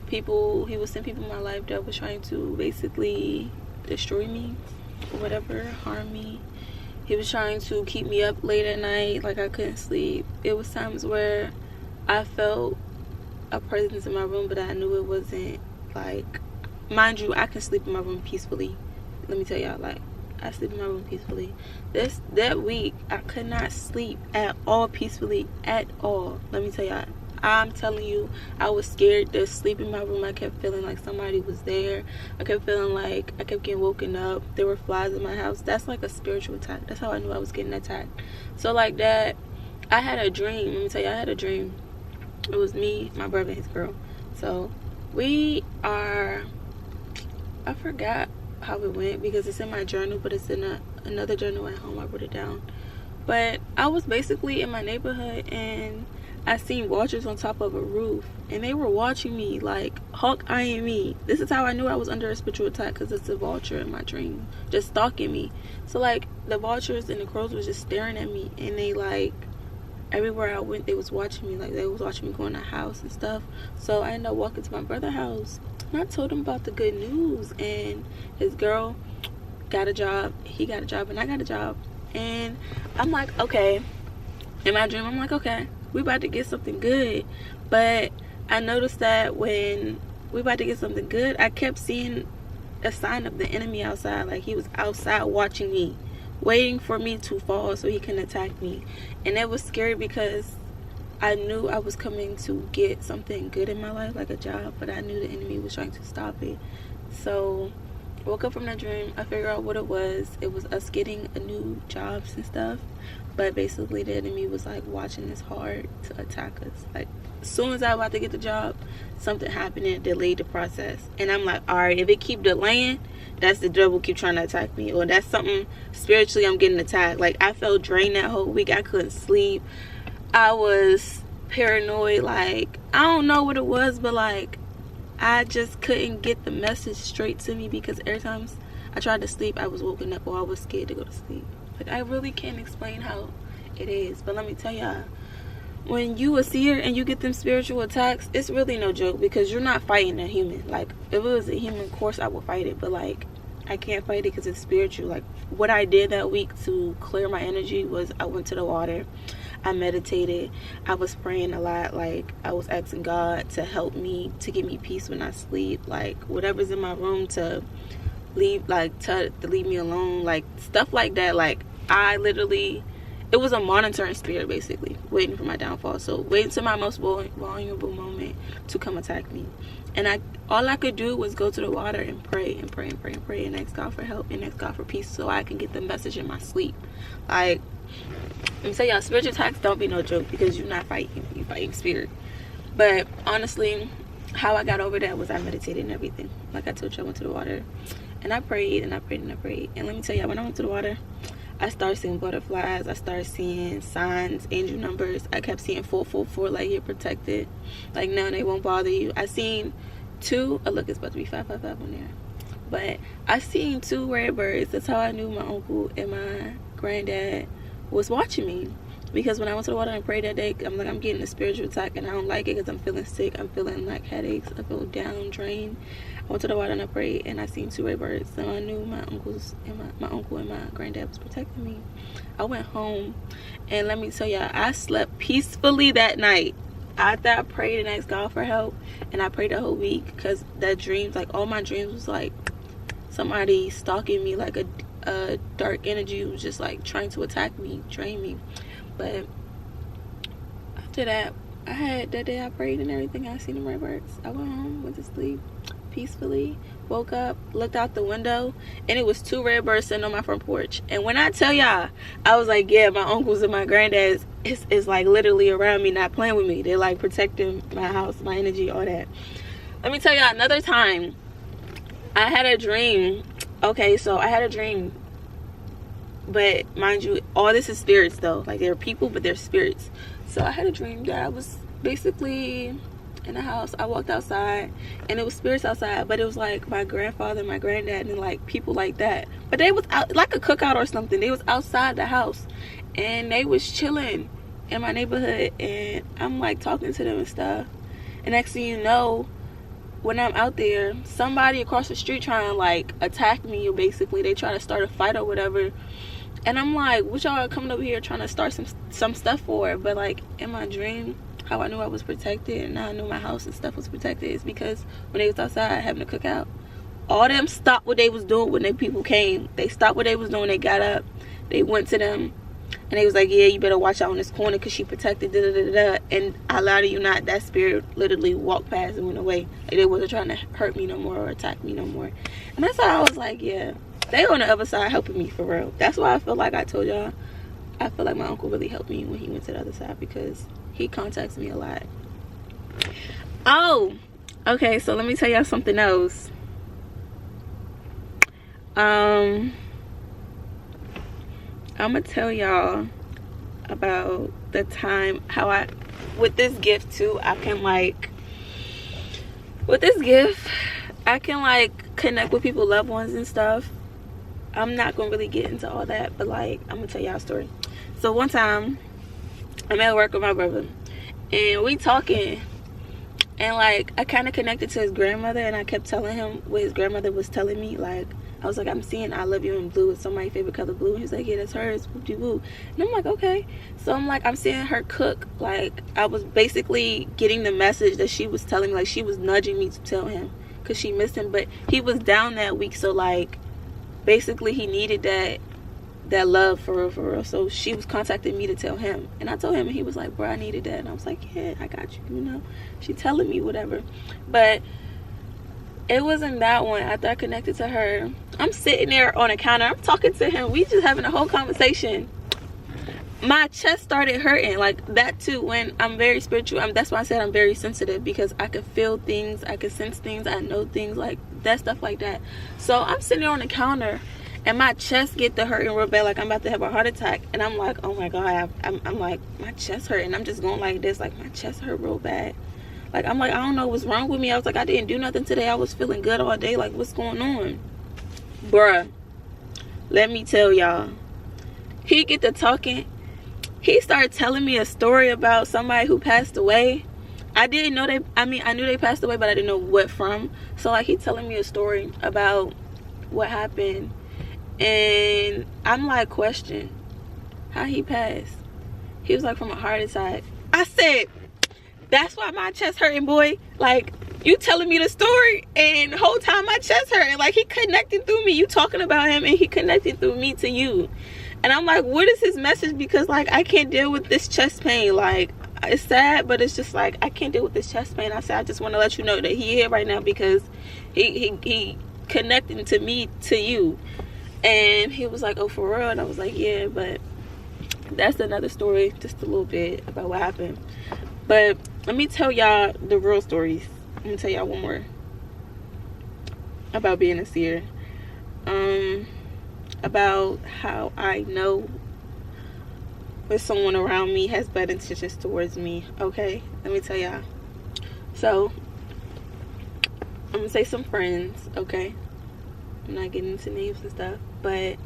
He would send people in my life that was trying to basically destroy me or whatever, harm me. He was trying to keep me up late at night, like I couldn't sleep. It was times where I felt a presence in my room, but I knew it wasn't. Like, mind you, I can sleep in my room peacefully. Let me tell y'all, like, I sleep in my room peacefully. That week, I could not sleep at all peacefully at all. Let me tell y'all. I'm telling you, I was scared to sleep in my room. I kept feeling like somebody was there. I kept feeling like I kept getting woken up. There were flies in my house. That's like a spiritual attack. That's how I knew I was getting attacked. So like that, I had a dream. Let me tell you, I had a dream. It was me, my brother, and his girl. So we are, I forgot how it went because it's in my journal, but it's in another journal at home. I wrote it down. But I was basically in my neighborhood and I seen vultures on top of a roof, and they were watching me, like hawk eyeing me. This is how I knew I was under a spiritual attack, because it's a vulture in my dream just stalking me. So like the vultures and the crows was just staring at me, and they like everywhere I went they was watching me. Like they was watching me go in the house and stuff. So I ended up walking to my brother's house, and I told him about the good news, and his girl got a job, he got a job, and I got a job. And I'm like, okay, in my dream I'm like, okay, we about to get something good. But I noticed that when we about to get something good, I kept seeing a sign of the enemy outside. Like he was outside watching me, waiting for me to fall so he can attack me. And it was scary because I knew I was coming to get something good in my life, like a job, but I knew the enemy was trying to stop it. So I woke up from that dream. I figured out what it was. It was us getting a new jobs and stuff. But basically the enemy was like watching this hard to attack us. Like as soon as I was about to get the job, something happened and it delayed the process. And I'm like, all right, if it keep delaying, that's the devil keep trying to attack me, or that's something spiritually I'm getting attacked. Like I felt drained that whole week. I couldn't sleep. I was paranoid. Like I don't know what it was, but like I just couldn't get the message straight to me, because every time I tried to sleep, I was woken up, or I was scared to go to sleep. Like I really can't explain how it is, but let me tell y'all, when you a seer and you get them spiritual attacks, it's really no joke, because you're not fighting a human. Like if it was a human, of course I would fight it, but like I can't fight it because it's spiritual. Like what I did that week to clear my energy was I went to the water, I meditated, I was praying a lot. Like I was asking God to help me, to give me peace when I sleep, like whatever's in my room to leave, like to leave me alone, like stuff like that. Like I literally, it was a monitoring spirit basically, waiting for my downfall. So waiting to my most vulnerable moment to come attack me. And all I could do was go to the water and pray and pray and pray and pray and ask God for help and ask God for peace, so I can get the message in my sleep. Like let me tell y'all, spiritual attacks don't be no joke, because you're not fighting, you fighting spirit. But honestly, how I got over that was I meditated and everything. Like I told you, I went to the water and I prayed and I prayed and I prayed. And let me tell y'all, when I went to the water, I started seeing butterflies, I started seeing signs, angel numbers. I kept seeing 444, like you're protected, like no, they won't bother you. I seen 2, oh look, it's about to be 555 on there, but I seen 2 red birds. That's how I knew my uncle and my granddad was watching me. Because when I went to the water and prayed that day, I'm like, I'm getting a spiritual attack and I don't like it, because I'm feeling sick, I'm feeling like headaches, I feel down, drained. I went to the water and I prayed, and I seen 2 red birds. So I knew my uncles and my uncle and my granddad was protecting me. I went home, and let me tell y'all, I slept peacefully that night. After I prayed and asked God for help, and I prayed the whole week, because that dreams, like all my dreams was like somebody stalking me, like a dark energy was just like trying to attack me, drain me. But after that, that day I prayed and everything, I seen the red birds. I went home, went to sleep peacefully, woke up, looked out the window, and it was 2 red birds sitting on my front porch. And when I tell y'all, I was like, yeah, my uncles and my granddads is like literally around me, not playing with me. They're like protecting my house, my energy, all that. Let me tell y'all another time. I had a dream. Okay, so I had a dream, but mind you, all this is spirits though. Like they're people, but they're spirits. So I had a dream that I was basically in the house. I walked outside and it was spirits outside, but it was like my grandfather, my granddad, and like people like that. But they was out like a cookout or something. They was outside the house and they was chilling in my neighborhood, and I'm like talking to them and stuff. And next thing you know, when I'm out there, somebody across the street trying to like attack me, or basically they try to start a fight or whatever. And I'm like, what y'all coming over here trying to start some stuff for? But like in my dream, how I knew I was protected and I knew my house and stuff was protected is because when they was outside having a cookout, all them stopped what they was doing when they people came. They stopped what they was doing, they got up, they went to them. And he was like, yeah, you better watch out on this corner because she protected, da da da da. And I lie to you not, that spirit literally walked past and went away. Like, they wasn't trying to hurt me no more or attack me no more. And that's how I was like, yeah, they on the other side helping me for real. That's why I feel like I told y'all, I feel like my uncle really helped me when he went to the other side, because he contacts me a lot. Oh, okay, so let me tell y'all something else. I'm gonna tell y'all about the time how I, with this gift too, I can like, with this gift, I can like connect with people, loved ones and stuff. I'm not gonna really get into all that, but like, I'm gonna tell y'all a story. So one time, I'm at work with my brother, and we talking, and like, I kind of connected to his grandmother, and I kept telling him what his grandmother was telling me. Like, I was like, I'm seeing I love you in blue. It's somebody's favorite color, blue. And he's like, yeah, that's hers, whoop-de-woo. And I'm like, okay. So I'm like, I'm seeing her cook. Like, I was basically getting the message that she was telling me. Like, she was nudging me to tell him because she missed him. But he was down that week, so like, basically he needed that love for real, for real. So she was contacting me to tell him. And I told him, and he was like, bro, I needed that. And I was like, yeah, I got you, you know. She telling me whatever. But it wasn't that one. After I connected to her, I'm sitting there on a counter. I'm talking to him. We just having a whole conversation. My chest started hurting. Like that too. When I'm very spiritual, that's why I said I'm very sensitive, because I could feel things. I could sense things. I know things, like that stuff like that. So I'm sitting there on the counter, and my chest get to hurting real bad. Like I'm about to have a heart attack. And I'm like, oh my God. I'm like, my chest hurting. I'm just going like this. Like my chest hurt real bad. Like, I'm like, I don't know what's wrong with me. I was like, I didn't do nothing today. I was feeling good all day. Like, what's going on? Bruh, let me tell y'all. He get to talking. He started telling me a story about somebody who passed away. I didn't know I knew they passed away, but I didn't know what from. So, like, he telling me a story about what happened. And I'm like, question, how he passed? He was like, from a heart attack. I said, that's why my chest hurting, boy. Like, you telling me the story, and the whole time my chest hurting. Like, he connecting through me. You talking about him, and he connected through me to you. And I'm like, what is his message? Because, like, I can't deal with this chest pain. Like, it's sad, but it's just like, I can't deal with this chest pain. I said, I just want to let you know that he here right now, because he connecting to me to you. And he was like, oh, for real? And I was like, yeah, but that's another story, just a little bit about what happened. But let me tell y'all the real stories. I'm gonna tell y'all one more about being a seer. About how I know when someone around me has bad intentions towards me. Okay, let me tell y'all. So I'm gonna say some friends. Okay, I'm not getting into names and stuff, but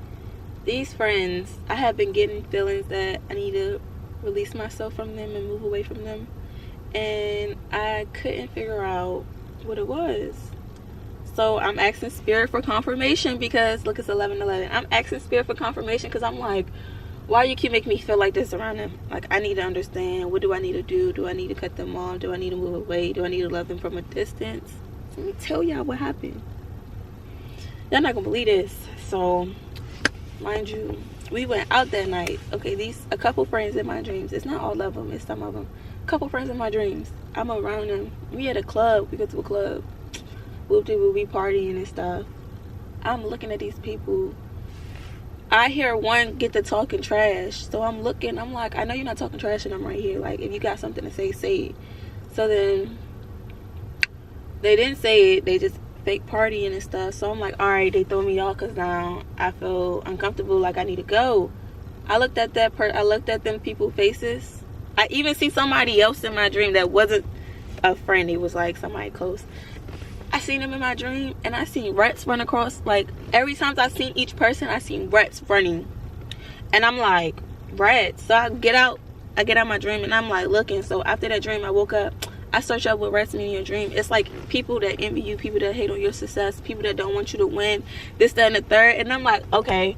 these friends, I have been getting feelings that I need to release myself from them and move away from them, and I couldn't figure out what it was. So I'm asking spirit for confirmation, because look, it's 11:11. I'm asking spirit for confirmation because I'm like, why you keep making me feel like this around them? Like, I need to understand, what do I need to do? Do I need to cut them off? Do I need to move away? Do I need to love them from a distance? Let me tell y'all what happened. Y'all not gonna believe this. So mind you, we went out that night. Okay, a couple friends in my dreams. It's not all of them, it's some of them. A couple friends in my dreams. I'm around them. We at a club. We go to a club. We'll be partying and stuff. I'm looking at these people. I hear one get to talking trash. So I'm looking. I'm like, I know you're not talking trash, and I'm right here. Like, if you got something to say it. So then they didn't say it. They just fake partying and stuff. So I'm like, all right, they throw me off, because now I feel uncomfortable, like I need to go. I looked at I looked at them people's faces. I even see somebody else in my dream that wasn't a friend. It was like somebody close. I seen them in my dream, and I seen rats run across. Like, every time I seen each person, I seen rats running. And I'm like, rats. So I get out my dream, and I'm like looking. So after that dream, I woke up. I search up what rats mean in your dream. It's like people that envy you, people that hate on your success, people that don't want you to win, this, that, and the third. And I'm like, okay,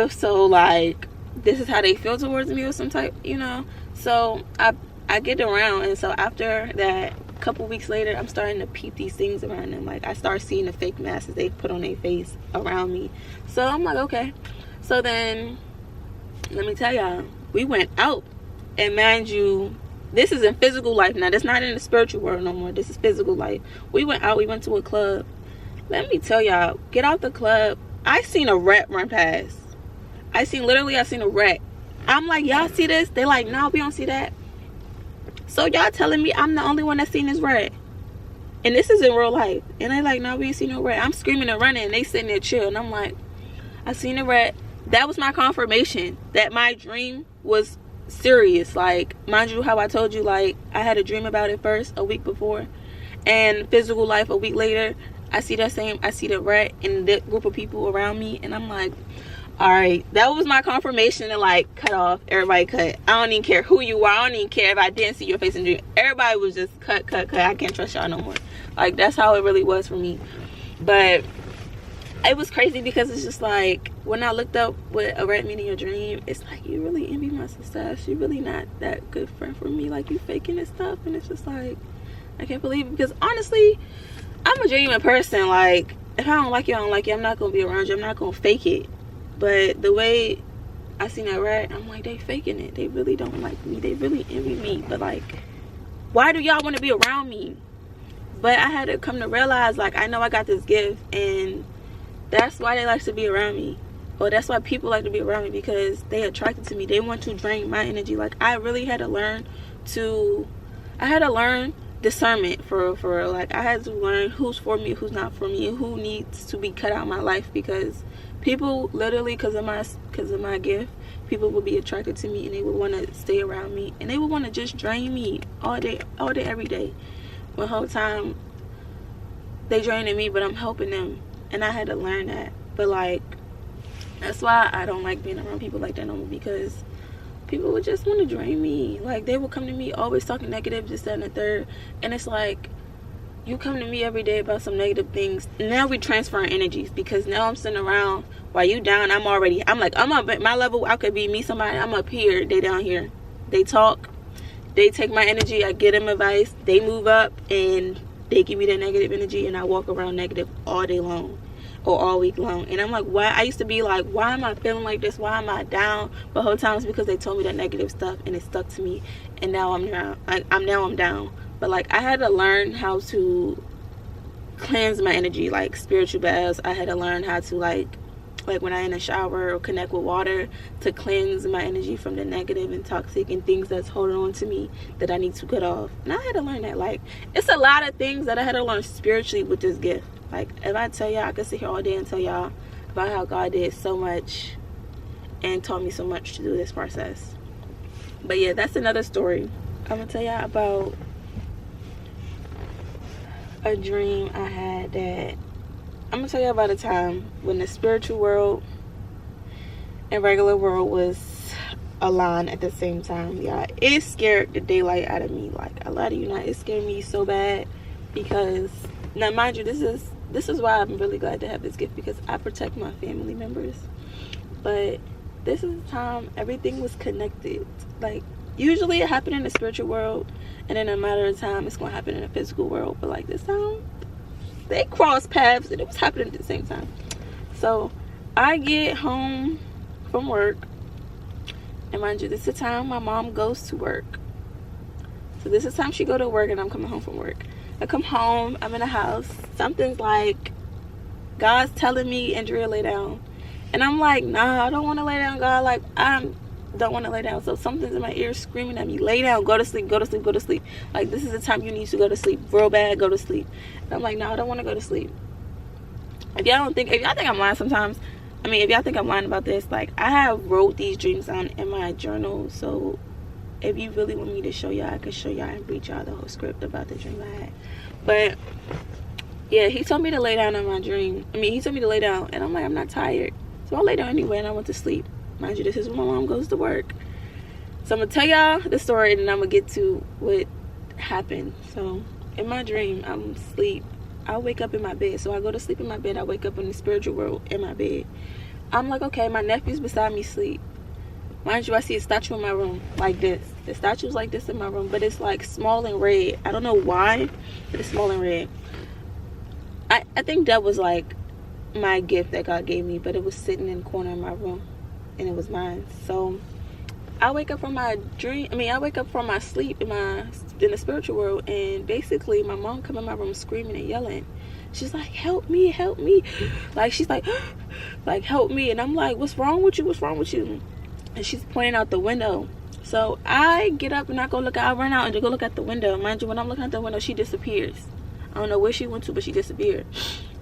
so like, this is how they feel towards me, or some type, you know. So I get around, and so after that, a couple weeks later, I'm starting to peep these things around them. Like, I start seeing the fake masks they put on their face around me. So I'm like, okay. So then let me tell y'all, we went out. And mind you, this is in physical life now. That's not in the spiritual world no more. This is physical life. We went out. We went to a club. Let me tell y'all, get out the club. I seen a rat run past. I seen a rat. I'm like, y'all see this? They like, no, we don't see that. So y'all telling me I'm the only one that seen this rat? And this is in real life. And they like, no, we ain't seen no rat. I'm screaming and running, and they sitting there chill. And I'm like, I seen a rat. That was my confirmation that my dream was serious. Like, mind you, how I told you, like, I had a dream about it first a week before, and physical life a week later, I see the rat and the group of people around me, and I'm like, all right, that was my confirmation to like cut off. Everybody cut. I don't even care who you are. I don't even care if I didn't see your face in the dream. Everybody was just cut. I can't trust y'all no more. Like, that's how it really was for me. But it was crazy because it's just like, when I looked up what a rat mean in your dream, it's like, you really envy my success. You really not that good friend for me. Like, you faking this stuff. And it's just like, I can't believe it. Because honestly, I'm a genuine person. Like, if I don't like you, I don't like you. I'm not going to be around you. I'm not going to fake it. But the way I seen that rat, I'm like, they faking it. They really don't like me. They really envy me. But like, why do y'all want to be around me? But I had to come to realize, like, I know I got this gift, and that's why they like to be around me. Or that's why people like to be around me, because they attracted to me. They want to drain my energy. Like, I really had to learn discernment for real. Like, I had to learn who's for me, who's not for me, and who needs to be cut out of my life, because people literally, because of my gift, people will be attracted to me, and they will want to stay around me, and they will want to just drain me all day every day. The whole time they draining me, but I'm helping them. And I had to learn that. But like, that's why I don't like being around people like that no more, because people would just want to drain me. Like, they will come to me always talking negative, this, that, and the third. And it's like, you come to me every day about some negative things. Now we transferring energies, because now I'm sitting around while you down. I'm up at my level. I could be me somebody. I'm up here, they down here. They talk, they take my energy, I give them advice, they move up, and they give me that negative energy, and I walk around negative all day long or all week long. And I'm like, why? I used to be like, why am I feeling like this? Why am I down? But the whole time it's because they told me that negative stuff, and it stuck to me, and now I'm down. I'm down. But like, I had to learn how to cleanse my energy, like spiritual baths. I had to learn how to like when I in a shower or connect with water, to cleanse my energy from the negative and toxic and things that's holding on to me that I need to cut off. And I had to learn that. Like, it's a lot of things that I had to learn spiritually with this gift. Like, if I tell y'all, I could sit here all day and tell y'all about how God did so much and taught me so much to do this process. But yeah, that's another story. I'm gonna tell y'all about a dream I had that I'm gonna tell you about a time when the spiritual world and regular world was aligned at the same time. Yeah, it scared the daylight out of me. Like, a lot of you know, it scared me so bad, because now mind you, this is why I'm really glad to have this gift, because I protect my family members. But this is the time everything was connected. Like, usually it happened in the spiritual world, and in a matter of time it's gonna happen in the physical world. But like, this time they crossed paths, and it was happening at the same time. So I get home from work, and mind you, this is the time my mom goes to work. So this is the time she go to work, and I'm coming home from work. I come home, I'm in the house, something's like, God's telling me, Andrea, lay down. And I'm like, nah, I don't want to lay down, God. Like, I don't want to lay down. So something's in my ear screaming at me, lay down, go to sleep, go to sleep, go to sleep. Like, this is the time you need to go to sleep, real bad, go to sleep. And I'm like, no, I don't want to go to sleep. If y'all think I'm lying sometimes, I mean, if y'all think I'm lying about this, like, I have wrote these dreams down in my journal. So if you really want me to show y'all, I can show y'all and read y'all the whole script about the dream I had. But yeah, he told me to lay down in my dream. I mean, he told me to lay down, and I'm like, I'm not tired. So I lay down anyway, and I went to sleep. Mind you, this is when my mom goes to work. So I'm gonna tell y'all the story, and then I'm gonna get to what happened. So in my dream, I'm asleep. I wake up in my bed. So I go to sleep in my bed. I wake up in the spiritual world in my bed. I'm like, okay, my nephew's beside me asleep. Mind you, I see a statue in my room like this. The statue's like this in my room, but it's like small and red. I don't know why, but it's small and red. I think that was like my gift that God gave me, but it was sitting in the corner of my room. and it was mine. So I wake up from my dream. I wake up from my sleep in the spiritual world, and basically my mom come in my room screaming and yelling. She's like, help me, help me. Like, she's like, help me. And I'm like, what's wrong with you? What's wrong with you? And she's pointing out the window. So I get up and I run out and go look at the window. Mind you, when I'm looking at the window, she disappears. I don't know where she went to, but she disappeared.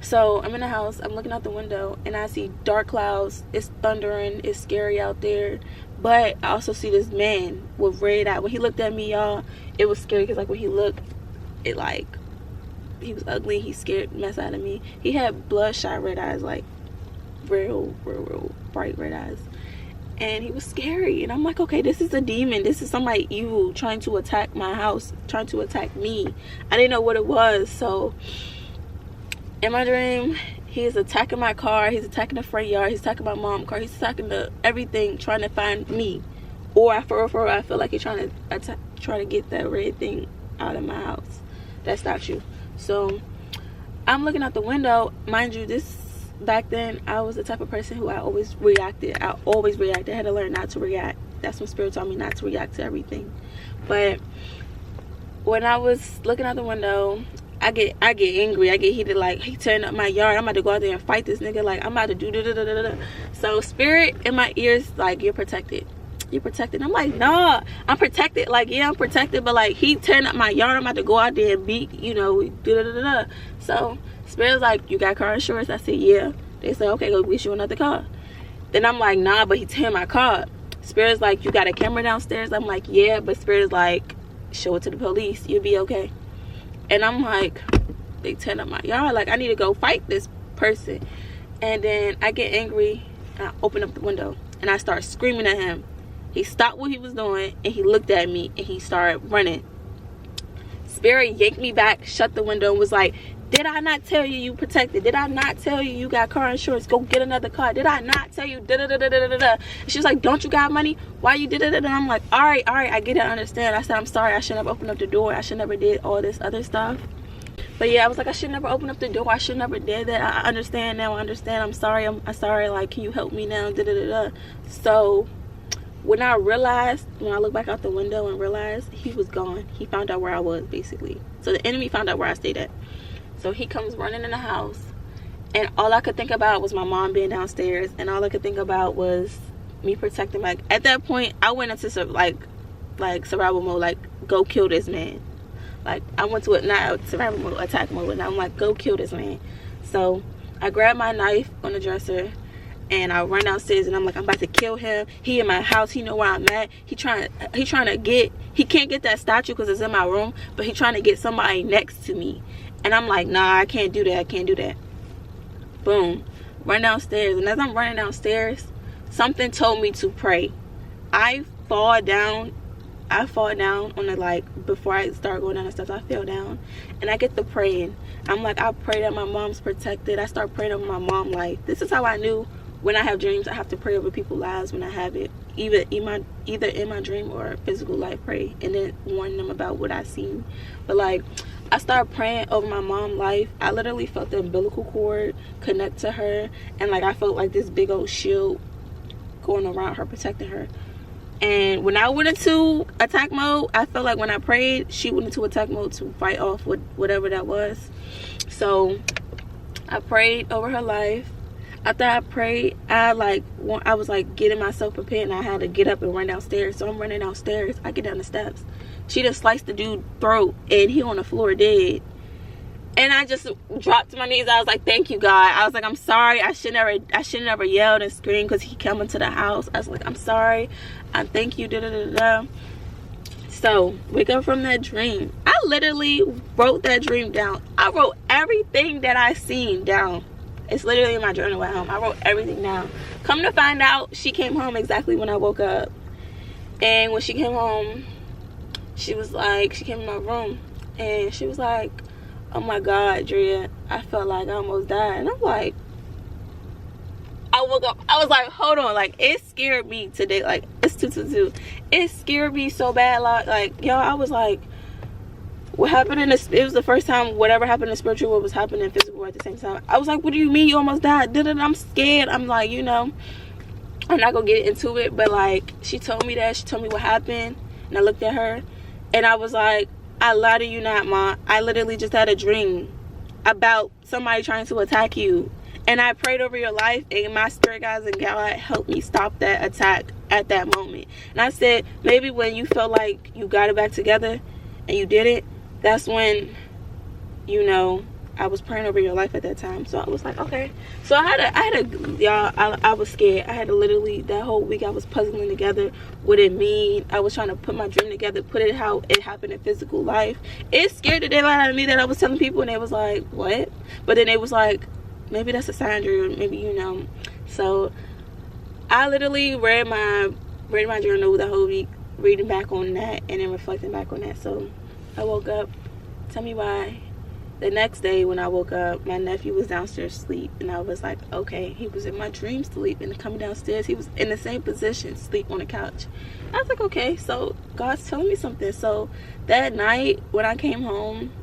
So I'm in the house, I'm looking out the window, and I see dark clouds. It's thundering, it's scary out there. But I also see this man with red eyes. When he looked at me, y'all, it was scary, because like when he looked, it like, he was ugly. He scared the mess out of me. He had bloodshot red eyes, like real bright red eyes. And he was scary. And I'm like, okay, this is a demon. This is somebody evil trying to attack my house, trying to attack me. I didn't know what it was. So in my dream, he's attacking my car. He's attacking the front yard. He's attacking my mom's car. He's attacking everything, trying to find me. Or I feel like he's trying to get that red thing out of my house, that statue. So I'm looking out the window. Mind you, back then I was the type of person who I always reacted. I had to learn not to react. That's when Spirit taught me not to react to everything. But when I was looking out the window, I get angry. I get heated. Like, he tearing up my yard. I'm about to go out there and fight this nigga. Like, I'm about to do da-da-da-da-da. So Spirit in my ears, like, you're protected. You're protected. I'm like, nah, I'm protected. Like, yeah, I'm protected, but like, he tearing up my yard. I'm about to go out there and beat, da-da-da-da. So Spirit's like, you got car insurance? I said, yeah. They say, okay, go get you another car. Then I'm like, nah, but he tearing my car. Spirit's like, you got a camera downstairs? I'm like, yeah. But Spirit's like, show it to the police, you'll be okay. And I'm like, they tearing up my yard. Like, I need to go fight this person. And then I get angry and I open up the window and I start screaming at him. He stopped what he was doing and he looked at me and he started running. Spirit yanked me back, shut the window, and was like, did I not tell you you protected? Did I not tell you you got car insurance? Go get another car. Did I not tell you da-da-da-da-da-da-da? She was like, don't you got money? Why you did it? And I'm like, all right, I get it, I understand. I said, I'm sorry, I should never open up the door. I should never did all this other stuff. But yeah, I was like, I should never open up the door. I should never did that. I understand now. I understand. I'm sorry. I'm sorry. Like, can you help me now? Da-da-da-da. So when I look back out the window and realized he was gone, he found out where I was, basically. So the enemy found out where I stayed at. So he comes running in the house, and all I could think about was my mom being downstairs, and all I could think about was me protecting my. At that point, I went into like survival mode, like, go kill this man. Like, I went to not survival mode, attack mode, and I'm like, go kill this man. So I grabbed my knife on the dresser and I run downstairs and I'm like, I'm about to kill him. He in my house, he know where I'm at. He can't get that statue because it's in my room, but he trying to get somebody next to me. And I'm like, nah, I can't do that. Boom. Run downstairs. And as I'm running downstairs, something told me to pray. I fall down on the, like, before I start going down the steps, I fell down. And I get to praying. I'm like, I pray that my mom's protected. I start praying over my mom's life. This is how I knew when I have dreams, I have to pray over people's lives when I have it. Either in my dream or physical life, pray. And then warn them about what I seen. But, like, I started praying over my mom's life. I literally felt the umbilical cord connect to her. And, like, I felt like this big old shield going around her, protecting her. And when I went into attack mode, I felt like when I prayed, she went into attack mode to fight off whatever that was. So I prayed over her life. After I prayed, I was like getting myself prepared, and I had to get up and run downstairs. So I'm running downstairs. I get down the steps. She just sliced the dude's throat, and he on the floor dead. And I just dropped to my knees. I was like, thank you, God. I was like, I'm sorry. I should never yelled and screamed because he came into the house. I was like, I'm sorry. I thank you. Da-da-da-da. So, wake up from that dream. I literally wrote that dream down. I wrote everything that I seen down. It's literally in my journal at home. I wrote everything down. Come to find out, she came home exactly when I woke up. And when she came home, she came in my room. And she was like, oh my God, Drea, I felt like I almost died. And I'm like, I woke up, I was like, hold on, like, it scared me today. Like, it's 222. It scared me so bad. Like, y'all, I was like, what happened it was the first time whatever happened in the spiritual world was happening in physical at the same time. I was like, what do you mean you almost died? I'm scared. I'm like, I'm not gonna get into it, but like, she told me that. She told me what happened, and I looked at her, and I was like, I lie to you not, Mom. I literally just had a dream about somebody trying to attack you, and I prayed over your life, and my spirit guides and God helped me stop that attack at that moment. And I said, maybe when you felt like you got it back together and you did it, that's when, you know, I was praying over your life at that time. So I was like, okay. So I was scared. I had to literally, that whole week I was puzzling together what it mean. I was trying to put my dream together, put it how it happened in physical life. It scared the daylight out of me that I was telling people, and they was like, what? But then it was like, maybe that's a sign, Drew, maybe, you know. So I literally read my journal the whole week, reading back on that and then reflecting back on that. So I woke up. Tell me why. The next day when I woke up, my nephew was downstairs asleep, and I was like, okay, he was in my dream sleep, and coming downstairs, he was in the same position, sleep on the couch. I was like, okay, so God's telling me something. So that night when I came home,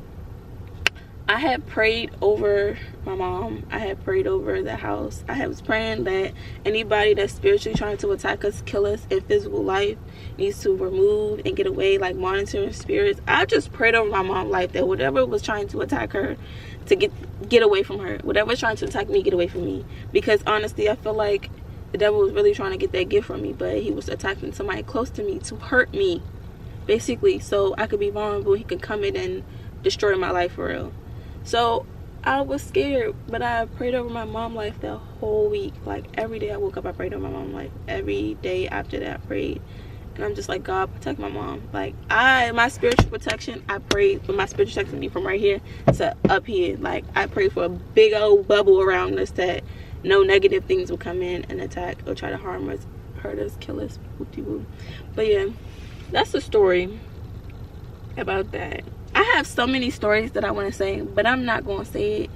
I had prayed over my mom. I had prayed over the house. I was praying that anybody that's spiritually trying to attack us, kill us in physical life, needs to remove and get away, like monitoring spirits. I just prayed over my mom's life that whatever was trying to attack her, to get away from her. Whatever was trying to attack me, get away from me. Because honestly, I feel like the devil was really trying to get that gift from me, but he was attacking somebody close to me to hurt me, basically, so I could be vulnerable. He could come in and destroy my life for real. So I was scared, but I prayed over my mom's life the whole week. Like every day I woke up, I prayed over my mom's life. Every day after that I prayed. And I'm just like, God, protect my mom. Like my spiritual protection, I prayed for my spiritual protection to be from right here to up here. Like I prayed for a big old bubble around us that no negative things will come in and attack or try to harm us, hurt us, kill us. But yeah, that's the story about that. I have so many stories that I want to say, but I'm not going to say it.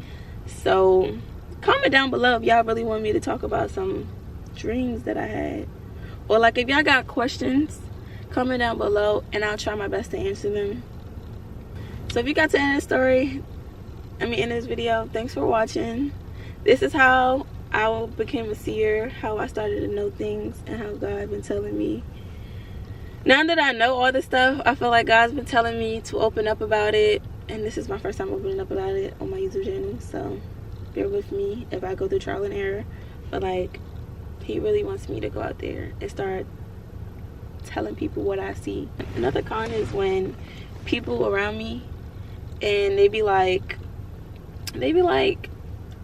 So comment down below if y'all really want me to talk about some dreams that I had. Or like if y'all got questions, comment down below and I'll try my best to answer them. So if you got to end the story, in this video, thanks for watching. This is how I became a seer, how I started to know things, and how God been telling me. Now that I know all this stuff, I feel like God's been telling me to open up about it, and this is my first time opening up about it on my YouTube channel, so bear with me if I go through trial and error. But like, he really wants me to go out there and start telling people what I see. Another con is when people around me, and they be like,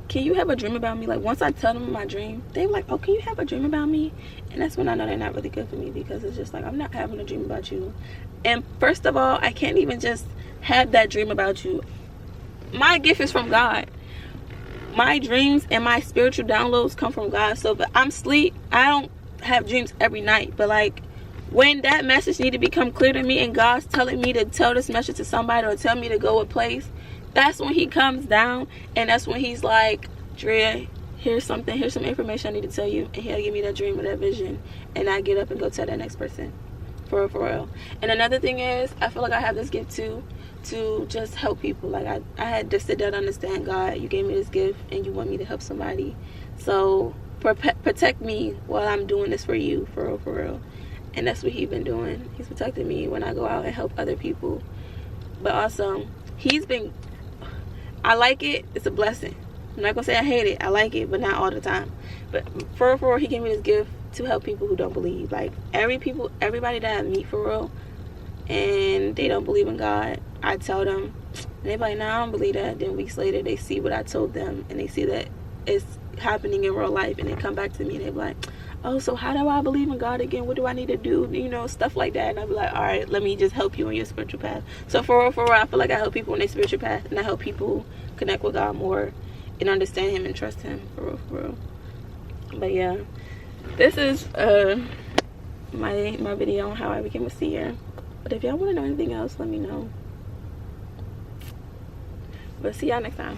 can you have a dream about me? Like once I tell them my dream, they're like, oh, can you have a dream about me? And that's when I know they're not really good for me, because it's just like, I'm not having a dream about you. And first of all, I can't even just have that dream about you. My gift is from God. My dreams and my spiritual downloads come from God. So if I'm asleep, I don't have dreams every night. But like when that message need to become clear to me and God's telling me to tell this message to somebody or tell me to go a place, that's when he comes down, and that's when he's like, Drea, here's some information I need to tell you, and he'll give me that dream or that vision, and I get up and go tell that next person. For real. And another thing is, I feel like I have this gift too, to just help people. Like I had to sit down and understand, God, you gave me this gift and you want me to help somebody, so protect me while I'm doing this for you, for real. And that's what he's been doing. He's protected me when I go out and help other people. But also, I like it. It's a blessing. I'm not gonna say I hate it. I like it, but not all the time. But for real, he gave me this gift to help people who don't believe. Like everybody that I meet for real, and they don't believe in God, I tell them, and they're like, nah, I don't believe that. Then weeks later, they see what I told them, and they see that it's happening in real life, and they come back to me and they're like, oh, so how do I believe in God again? What do I need to do? You know, stuff like that. And I'll be like, all right, let me just help you on your spiritual path. So for real, I feel like I help people on their spiritual path, and I help people connect with God more and understand him and trust him, for real. But yeah, this is my video on how I became a seer. But if y'all want to know anything else, let me know. But see y'all next time.